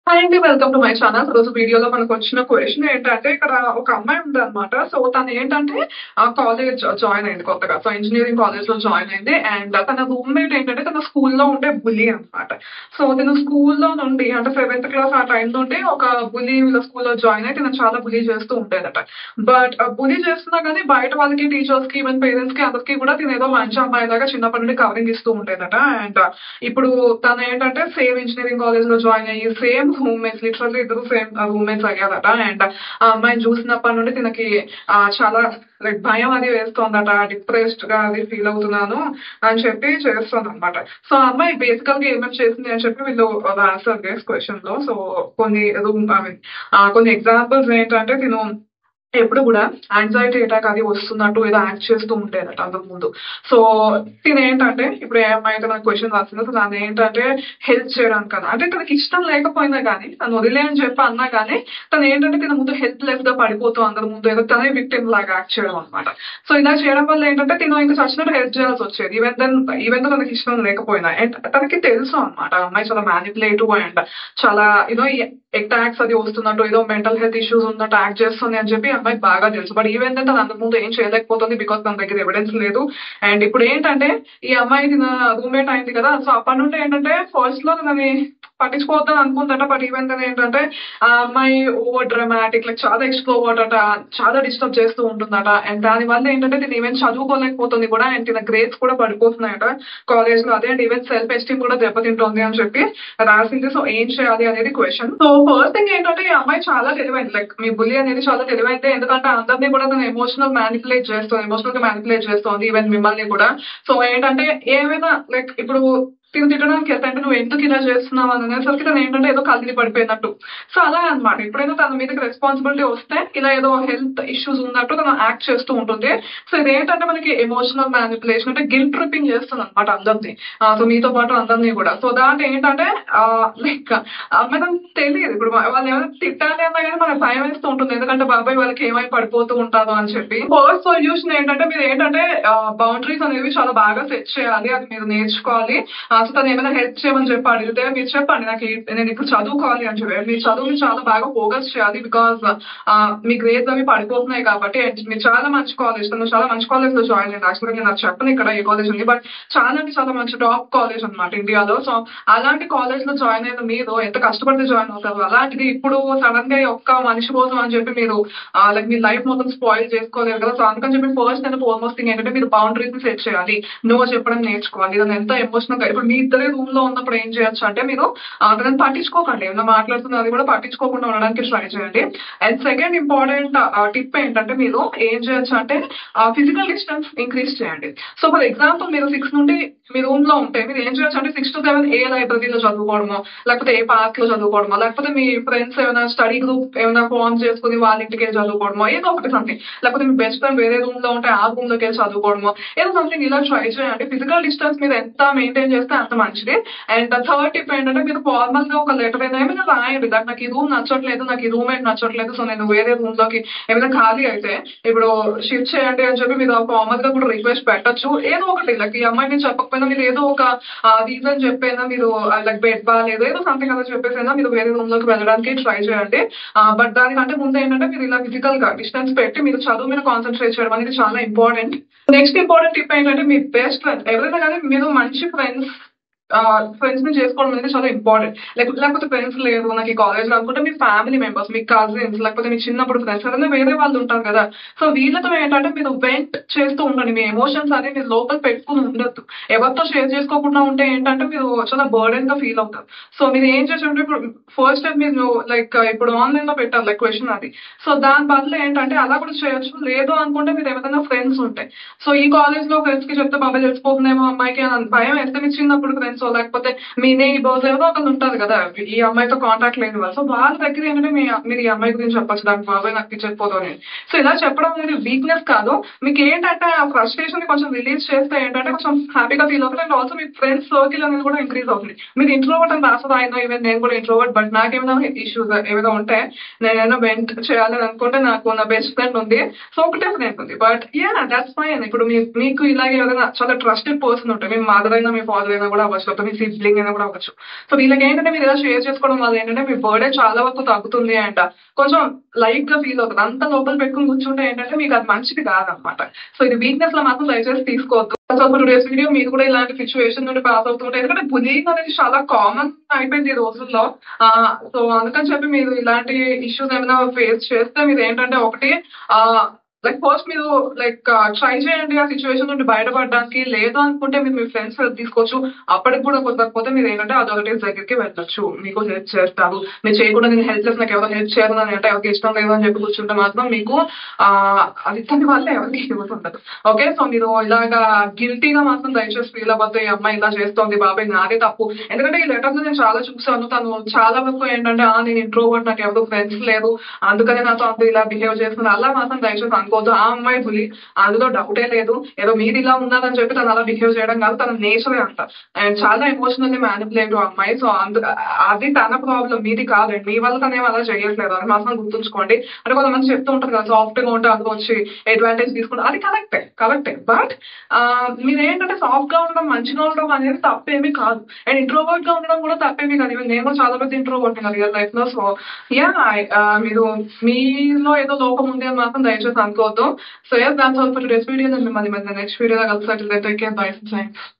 Hi అండి. Welcome to my channel. ఈరోజు వీడియోలో మనకొచ్చిన క్వెషన్ ఏంటంటే, ఇక్కడ ఒక అమ్మాయి ఉందనమాట. సో, తనేంటంటే కాలేజ్ జాయిన్ అయింది కొత్తగా. సో, ఇంజినీరింగ్ కాలేజ్‌లో జాయిన్ అయింది. అండ్ తన రూమ్‌మేట్ ఏంటంటే, తన స్కూల్‌లో ఉండే బుల్లీ అనమాట. సో, తిను స్కూల్‌లో నుండి అంటే సెవెంత్ క్లాస్ ఆ టైం నుండి ఒక బుల్లీ వీళ్ళ స్కూల్‌లో జాయిన్ అయ్యి తినను చాలా బుల్లీ చేస్తూ ఉండేదట. బట్ బుల్లీ చేస్తున్నా గానీ బయట వాళ్ళకి, టీచర్స్‌కి, ఈవెన్ పేరెంట్స్‌కి అందరికి కూడా తినేదో మంచి అమ్మాయిలాగా చిన్నప్పటి నుండి కవరింగ్ ఇస్తూ ఉండేదట. అండ్ ఇప్పుడు తనేంటంటే సేమ్ ఇంజినీరింగ్ కాలేజ్‌లో జాయిన్ అయ్యి సేమ్ రూమ్‌మేట్స్ లిటరల్లీ ఇద్దరు సేమ్ రూమ్‌మేట్స్ అయ్యారట. అండ్ ఆ అమ్మాయిని చూసినప్పటి నుండి తినకి చాలా లైక్ భయం అది వేస్తోందట. డిప్రెస్డ్‌గా అది ఫీల్ అవుతున్నాను అని చెప్పి చేస్తోందనమాట. సో, ఆ అమ్మాయి బేసికల్‌గా ఏమేమి చేసింది అని చెప్పి వీళ్ళు రాసారు గైస్ క్వెషన్‌లో. సో, కొన్ని ఐ మీన్ కొన్ని ఎగ్జాంపుల్స్ ఏంటంటే తిను ఎప్పుడు గూడా యాంగ్జైటీ అటాక్ అది వస్తున్నట్టు ఏదో యాక్ట్ చేస్తూ ఉండేదట అంతకుముందు. సో, తినేంటంటే ఇప్పుడు ఏ అమ్మాయి అయితే మనకు క్వెషన్ రాసిందో సో, తనేంటంటే హెల్ప్ చేయడానికని అంటే తనకిష్టం లేకపోయినా గానీ తను వదిలేయ్ అని చెప్పి అన్నా గానీ తనేంటంటే తిన ముందు హెల్ప్‌లెస్‌గా పడిపోతూ అందరి ముందు ఏదో తనే విక్టిమ్ లాగా యాక్ట్ చేయడం అన్నమాట. సో, ఇలా చేయడం వల్ల ఏంటంటే తిను ఇంక చచ్చినట్టు హెల్ప్ చేయాల్సొచ్చేది. ఈవెన్ దో తనకిష్టం లేకపోయినా. అండ్ తనకి తెలుసు అన్నమాట. ఆ అమ్మాయి చాలా మానిప్యులేటివ్ అండ్ చాలా అటాక్స్ అది వస్తున్నట్టు ఏదో మెంటల్ హెల్త్ ఇష్యూస్ ఉన్నట్టు యాక్ట్ చేస్తుంది అని చెప్పి ఆ అమ్మాయికి బాగా తెలుసు. బట్ ఈవెన్ దెన్ తను అంతకు ముందు ఏం చేయలేకపోతుంది. బికాజ్ తన దగ్గర ఎవిడెన్స్ లేదు. అండ్ ఇప్పుడేంటంటే ఈ అమ్మాయి తిన రూమ్‌మేట్ అయింది కదా! సో, అప్పటి నుండి ఏంటంటే ఫస్ట్‌లో తనని పట్టించుకోవద్దని అనుకుందట. బట్ ఈవెన్ దెన్ ఏంటంటే ఆ అమ్మాయి ఓవర్ డ్రామాటిక్ లైక్ చాలా ఎక్స్‌ట్రోవర్ట్ అట. చాలా డిస్టర్బ్ చేస్తూ ఉంటుందట. అండ్ దానివల్ల ఏంటంటే తిను ఈవెన్ చదువుకోలేకపోతుంది కూడా. అండ్ తిన గ్రేడ్స్ కూడా పడిపోతున్నాయట కాలేజ్‌లో. అదే అండ్ ఈవెన్ సెల్ఫ్ ఎస్టీమ్ కూడా దెబ్బతింటోంది అని చెప్పి రాసింది. సో, ఏం చేయాలి అనేది క్వెషన్. సో, ఫస్ట్ థింగ్ ఏంటంటే ఈ అమ్మాయి చాలా తెలివైంది. లైక్ మీ బుల్లీ అనేది చాలా తెలివైందే. ఎందుకంటే అందరిని కూడా తను ఎమోషనల్‌గా మానిప్యులేట్ చేస్తోంది. ఈవెన్ మిమ్మల్ని కూడా. సో, ఏంటంటే ఏమైనా లైక్ ఇప్పుడు తిను తిట్టడానికెళ్తే అంటే నువ్వెందుకు ఇలా చేస్తున్నావు అని అనేసరికి తనేంటంటే ఏదో కళ్ళిరి పడిపోయినట్టు. సో, అలా అన్నమాట. ఎప్పుడైనా తన మీదకి రెస్పాన్సిబిలిటీ వస్తే ఇలా ఏదో హెల్త్ ఇష్యూస్ ఉన్నట్టు తను యాక్ట్ చేస్తూ ఉంటుంది. సో, ఇదేంటంటే మనకి ఎమోషనల్ మానిప్యులేషన్ అంటే గిల్ట్ ట్రిప్పింగ్ చేస్తుందన్నమాట అందరిని. సో, మీతో పాటు అందరిని కూడా. సో, దాంట్లో ఏంటంటే లైక్ మనకు తెలీదు. ఇప్పుడు వాళ్ళేమైనా తిట్టాలి అన్నా గాని మనకు భయమేస్తూ ఉంటుంది. ఎందుకంటే బాబాయ్ వాళ్ళకి ఏమై పడిపోతూ ఉంటారు అని చెప్పి. ఫస్ట్ సొల్యూషన్ ఏంటంటే మీరేంటంటే బౌండరీస్ అనేవి చాలా బాగా సెట్ చేయాలి. అది మీరు నేర్చుకోవాలి. సో, తనేమైనా హెల్ప్ చేయమని చెప్పి అడిగితే మీరు చెప్పండి. నేనిప్పుడు చదువుకోవాలి అని చెప్పి. మీరు చదువుని చాలా బాగా ఫోకస్ చేయాలి. బికాజ్ మీ గ్రేడ్స్ అవి పడిపోతున్నాయి కాబట్టి అండ్ మీరు చాలా మంచి కాలేజ్ తను చాలా మంచి కాలేజ్‌లో జాయిన్ అయింది. యాక్చువల్‌గా నేను అది చెప్పను ఇక్కడ ఏ కాలేజ్ అని. బట్ చాలా అంటే చాలా మంచి టాప్ కాలేజ్ అన్నమాట ఇండియాలో. సో, అలాంటి కాలేజ్‌లో జాయిన్ అయిన మీరు ఎంత కష్టపడితే జాయిన్ అవుతారు. అలాంటిది ఇప్పుడు సడెన్‌గా ఈ ఒక్క మనిషి కోసం అని చెప్పి మీరు లైక్ మీ లైఫ్ మొత్తం స్పాయిల్ చేసుకోలేరు కదా! సో, అందుకని చెప్పి ఫస్ట్ అండ్ ఫార్‌మోస్ట్ థింగ్ ఏంటంటే మీరు బౌండరీస్‌ని సెట్ చేయాలి. నో చెప్పడం నేర్చుకోవాలి. ఇదని ఎంత ఎమోషనల్‌గా ఇప్పుడు మీ ఇద్దరే రూమ్‌లో ఉన్నప్పుడు ఏం చేయొచ్చు అంటే మీరు తనని పట్టించుకోకండి. ఏమైనా మాట్లాడుతున్నా అది కూడా పట్టించుకోకుండా ఉండడానికి ట్రై చేయండి. అండ్ సెకండ్ ఇంపార్టెంట్ టిప్ ఏంటంటే మీరు ఏం చేయొచ్చు అంటే ఫిజికల్ డిస్టెన్స్ ఇంక్రీజ్ చేయండి. సో, ఫర్ ఎగ్జాంపుల్ మీరు 6 నుండి మీ రూమ్‌లో ఉంటే మీరు ఏం చేయొచ్చు అంటే 6-7 ఏ లైబ్రరీలో చదువుకోవడమో, లేకపోతే ఏ పార్క్‌లో చదువుకోవడమో, లేకపోతే మీ ఫ్రెండ్స్ ఏమైనా స్టడీ గ్రూప్ ఏమైనా ఫార్మ్ చేసుకొని వాళ్ళ ఇంటికెళ్ళి చదువుకోవడమో, ఏదో ఒకటి సంథింగ్. లేకపోతే మీ బెస్ట్ ఫ్రెండ్ వేరే రూమ్‌లో ఉంటే ఆ రూమ్‌లోకెళ్ళి చదువుకోవడమో, ఏదో సంథింగ్ ఇలా ట్రై చేయండి. ఫిజికల్ డిస్టెన్స్ మీరు ఎంత మెయింటైన్ చేస్తే అంత మంచిది. అండ్ థర్డ్ టిప్ ఏంటంటే మీరు ఫార్మల్‌గా ఒక లెటర్ ఏమైనా రాయండి. నాకు ఈ రూమ్ నచ్చట్లేదు, నాకు ఈ రూమ్‌మేట్ నచ్చట్లేదు. సో, నేను వేరే రూమ్‌లోకి ఏమైనా ఖాళీ అయితే ఇప్పుడు షిఫ్ట్ చేయండి అని చెప్పి మీరు ఫార్మల్‌గా కూడా రిక్వెస్ట్ పెట్టొచ్చు. ఏదో ఒకటి లైక్ ఈ అమ్మాయి మీకు చెప్పకపోయినా మీరు ఏదో ఒక రీజన్ చెప్పైనా మీరు లైక్ బెడ్ బాలేదు ఏదో సంథింగ్ అలా చెప్పేసైనా మీరు వేరే రూమ్‌లోకి వెళ్ళడానికి ట్రై చేయండి. బట్ దానికంటే ముందు ఏంటంటే మీరు ఇలా ఫిజికల్‌గా డిస్టెన్స్ పెట్టి మీరు చదువు మీద కాన్సంట్రేట్ చేయడం అనేది చాలా ఇంపార్టెంట్. నెక్స్ట్ ఇంపార్టెంట్ టిప్ ఏంటంటే మీ బెస్ట్ ఫ్రెండ్ ఎవరైనా గానీ మీరు మంచి ఫ్రెండ్స్‌ని చేసుకోవడం అనేది చాలా ఇంపార్టెంట్. లేకపోతే ఫ్రెండ్స్ లేరు నాకు ఈ కాలేజ్‌లో అనుకుంటే మీ ఫ్యామిలీ మెంబర్స్, మీ కజిన్స్ లేకపోతే మీ చిన్నప్పుడు ఫ్రెండ్స్ ఎవరైనా వేరే వాళ్ళు ఉంటారు కదా! సో, వీళ్ళతో ఏంటంటే మీరు వెంట్ చేస్తూ ఉండండి. మీ ఎమోషన్స్ అనేవి మీరు లోపల పెట్టుకొని ఉండొద్దు. ఎవరితో షేర్ చేసుకోకుండా ఉంటే ఏంటంటే మీరు చాలా బర్డెన్‌గా ఫీల్ అవుతారు. సో, మీరు ఏం చేయొచ్చంటే ఇప్పుడు ఫస్ట్ స్టెప్ మీరు లైక్ ఇప్పుడు ఆన్‌లైన్‌లో పెట్టారు లైక్ క్వెషన్ అది. సో, దాని బదులు ఏంటంటే అలా కూడా చేయొచ్చు. లేదు అనుకుంటే మీరు ఎవరైనా ఫ్రెండ్స్ ఉంటే సో, ఈ కాలేజ్‌లో ఫ్రెండ్స్‌కి చెప్తే బాబాయ్ తెలిసిపోతుందేమో అమ్మాయికి అని భయమేస్తే మీ చిన్నప్పుడు ఫ్రెండ్సో లేకపోతే మీ నైబర్స్ ఎవరో ఒకళ్ళు ఉంటారు కదా! ఈ అమ్మాయితో కాంటాక్ట్ లేని వాళ్ళు. సో, వాళ్ళ దగ్గర ఏంటంటే మీరు ఈ అమ్మాయి గురించి చెప్పొచ్చు. నాకు బాబాయ్ నాకు పిచ్చకపోదు అని. సో, ఇలా చెప్పడం అనేది వీక్‌నెస్ కాదు. మీకేంటంటే ఆ ఫ్రస్ట్రేషన్‌ని కొంచెం రిలీజ్ చేస్తే ఏంటంటే కొంచెం హ్యాపీగా ఫీల్ అవుతారు. And also me friends circle అనేది కూడా ఇంక్రీజ్ అవుతుంది. మీరు ఇంట్రోవర్ట్ అని రాస్తది ఐ నో ఈవెన్ నేను కూడా ఇంట్రోవర్ట్. బట్ నాకేమైనా ఇష్యూస్ ఏమైనా ఉంటే నేనేమైనా వెంట్ చేయాలని అనుకుంటే నాకు నా బెస్ట్ ఫ్రెండ్ ఉంది. సో, ఒకటే ఫ్రెండ్ ఉంది. But yeah! That's fine. ఇప్పుడు మీకు ఇలాగే ఎవరైనా చాలా ట్రస్టెడ్ పర్సన్ ఉంటే మీ మదర్ అయినా, మీ ఫాదర్ అయినా కూడా అవ్వచ్చు. లేకపోతే మీ సిబ్లింగ్ అయినా కూడా అవ్వచ్చు. సో వీళ్ళకి ఏంటంటే మీరు ఇలా షేర్ చేసుకోవడం వల్ల ఏంటంటే మీ బర్డెన్ చాలా వరకు తగ్గుతుంది అండ్ కొంచెం లైట్ గా ఫీల్ అవుతుంది. అంత లోపల పెట్టుకుని కూర్చుంటే ఏంటంటే మీకు అది మంచిది కాదనమాట. సో ఇది వీక్నెస్ లో మాత్రం దయచేసి తీసుకోవద్దు. సో టుడేస్ వీడియో మీరు కూడా ఇలాంటి సిచ్యువేషన్ నుండి పాస్ అవుతుంటే, ఎందుకంటే బులింగ్ అనేది చాలా కామన్ అయిపోయింది ఈ రోజుల్లో. సో అందుకని చెప్పి మీరు ఇలాంటి ఇష్యూస్ ఏమైనా ఫేస్ చేస్తే మీరు ఏంటంటే ఒకటి లైక్ ఫస్ట్ మీరు లైక్ ట్రై చేయండి ఆ సిచ్యువేషన్ నుండి బయటపడడానికి. లేదు అనుకుంటే మీరు మీ ఫ్రెండ్స్ హెల్ప్ తీసుకోవచ్చు. అప్పటికి కూడా కుదరకపోతే మీరు ఏంటంటే అథారిటీస్ దగ్గరికి వెళ్ళొచ్చు, మీకు హెల్ప్ చేస్తారు. మీరు చేయకుండా నేను హెల్ప్లెస్, నాకు ఎవరో హెల్ప్ చేయరు అని అంటే ఎవరికి ఇష్టం లేదు అని చెప్పి కూర్చుంటే మాత్రం మీకు అది ఇతని వల్ల ఎవరికి యూజ్ ఉండదు. ఓకే, సో మీరు ఇలాగా గిల్టీగా మాత్రం దయచేసి ఫీల్ అవ్వద్దు ఈ అమ్మాయి ఇలా చేస్తోంది బాబాయ్ నాదే తప్పు. ఎందుకంటే ఈ లెటర్స్ నేను చాలా చూసాను. తను చాలా వరకు ఏంటంటే నేను ఇంట్రోవర్ట్, నాకు ఎవరు ఫ్రెండ్స్ లేరు, అందుకని నాతో అంత ఇలా బిహేవ్ చేస్తుంది అలా మాత్రం దయచేసి అనుకోవద్దు. ఆ అమ్మాయి బులి, అందులో డౌటే లేదు. ఏదో మీరు ఇలా ఉన్నారని చెప్పి తను అలా బిహేవ్ చేయడం కాదు, తన నేచరే అంట. అండ్ చాలా ఎమోషనల్లీ మ్యానిపులేటివ్ అమ్మాయి. సో అది తన ప్రాబ్లం, మీది కాదండి. మీ వల్ల తనే అలా చేయట్లేదు, అది మాత్రం గుర్తుంచుకోండి. అంటే కొంతమంది చెప్తూ ఉంటారు కదా, సాఫ్ట్ గా ఉంటే అందులో వచ్చి అడ్వాంటేజ్ తీసుకుంటారు. అది కరెక్టే. బట్ మీరు ఏంటంటే సాఫ్ట్ గా ఉండడం, మంచిగా ఉండడం అనేది తప్పేమీ కాదు. అండ్ ఇంట్రోవర్ట్ గా ఉండడం కూడా తప్పేమీ కాదు. నేను కూడా చాలా పెద్ద ఇంట్రోవర్ట్ రియల్ లైఫ్ లో. సో యా, మీరు మీలో ఏదో లోపం ఉంది అని మాత్రం దయచేసి అనుకోవద్దు. So yes, that's all for today's video. And then next video, I'll start to take care. Bye.